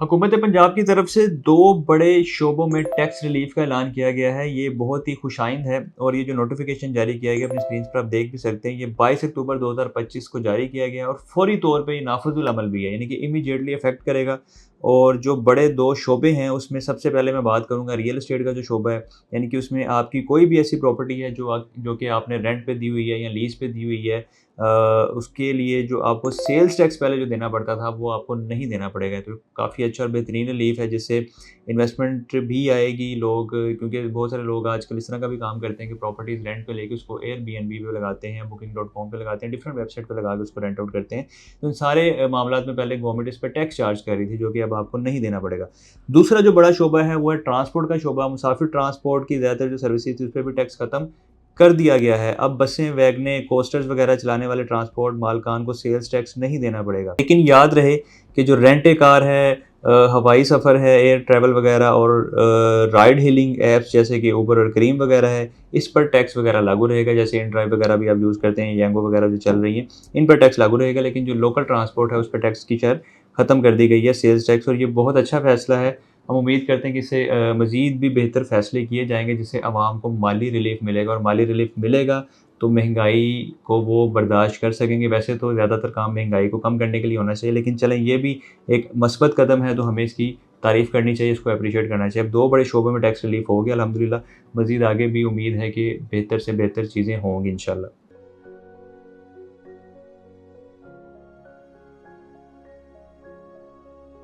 हुकूमत पंजाब की तरफ से 2 बड़े शोबों में टैक्स रिलीफ़ का ऐलान किया गया है। ये बहुत ही खुशाइंद है और ये जो नोटिफ़िकेशन जारी किया गया अपनी स्क्रीन पर आप देख भी सकते हैं। ये 22 अक्टूबर 2025 को जारी किया गया है और फ़ौरी तौर पे ये नाफ़िज़ुल अमल भी है, यानी कि इमीडिएटली इफ़ेक्ट करेगा। और जो बड़े 2 शोबे हैं उसमें सबसे पहले मैं बात करूँगा रियल एस्टेट का जो शोबा है, यानी कि उसमें आपकी कोई भी ऐसी प्रॉपर्टी है जो कि आपने रेंट पे दी हुई है या लीज़ पे दी हुई है, उसके लिए जो आपको सेल्स टैक्स पहले जो देना पड़ता था, वो आपको नहीं देना पड़ेगा। तो काफ़ी अच्छा और बेहतरीन रिलीफ़ है, जिससे इन्वेस्टमेंट भी आएगी। लोग, क्योंकि बहुत सारे लोग आजकल इस तरह का भी काम करते हैं कि प्रॉपर्टीज़ रेंट पे लेके उसको एयरबीएनबी पे लगाते हैं, बुकिंग.com पे लगाते हैं, डिफरेंट वेबसाइट पे लगा के उसको रेंट आउट करते हैं। तो इन सारे मामलात में पहले गवर्नमेंट इस पे टैक्स चार्ज कर रही थी, जो कि अब आपको नहीं देना पड़ेगा। दूसरा जो बड़ा शोबा है, वो है ट्रांसपोर्ट का शोबा। मुसाफिर ट्रांसपोर्ट की ज़्यादातर जो सर्विसेज़ थी, उस पे भी टैक्स खत्म कर दिया गया है। अब बसें, वैगनें, कोस्टर्स वगैरह चलाने वाले ट्रांसपोर्ट मालकान को सेल्स टैक्स नहीं देना पड़ेगा। लेकिन याद रहे कि जो रेंट ए कार है, हवाई सफ़र है, एयर ट्रैवल वगैरह और राइड हीलिंग ऐप्स जैसे कि उबर और करीम वगैरह है, इस पर टैक्स वगैरह लागू रहेगा। जैसे इनड्राइव वगैरह भी आप यूज़ करते हैं, येंगो वगैरह जो चल रही हैं, इन पर टैक्स लागू रहेगा। लेकिन जो लोकल ट्रांसपोर्ट है, उस पर टैक्स की शरह ख़त्म कर दी गई है, सेल्स टैक्स। और ये बहुत अच्छा फ़ैसला है। हम उम्मीद करते हैं कि इससे मज़ीद भी बेहतर फ़ैसले किए जाएँगे, जिससे आवाम को माली रिलीफ़ मिलेगा और माली रिलीफ़ मिलेगा तो महंगाई को वो बर्दाश्त कर सकेंगे। वैसे तो ज़्यादातर काम महंगाई को कम करने के लिए होना चाहिए, लेकिन चलें, ये भी एक मस्बत कदम है, तो हमें इसकी तारीफ़ करनी चाहिए, इसको एप्रिशिएट करना चाहिए। अब 2 बड़े शोबों में टैक्स रिलीफ़ हो गया अल्हम्दुलिल्लाह, मज़ीद आगे भी उम्मीद है कि बेहतर से बेहतर चीज़ें होंगी इंशाअल्लाह।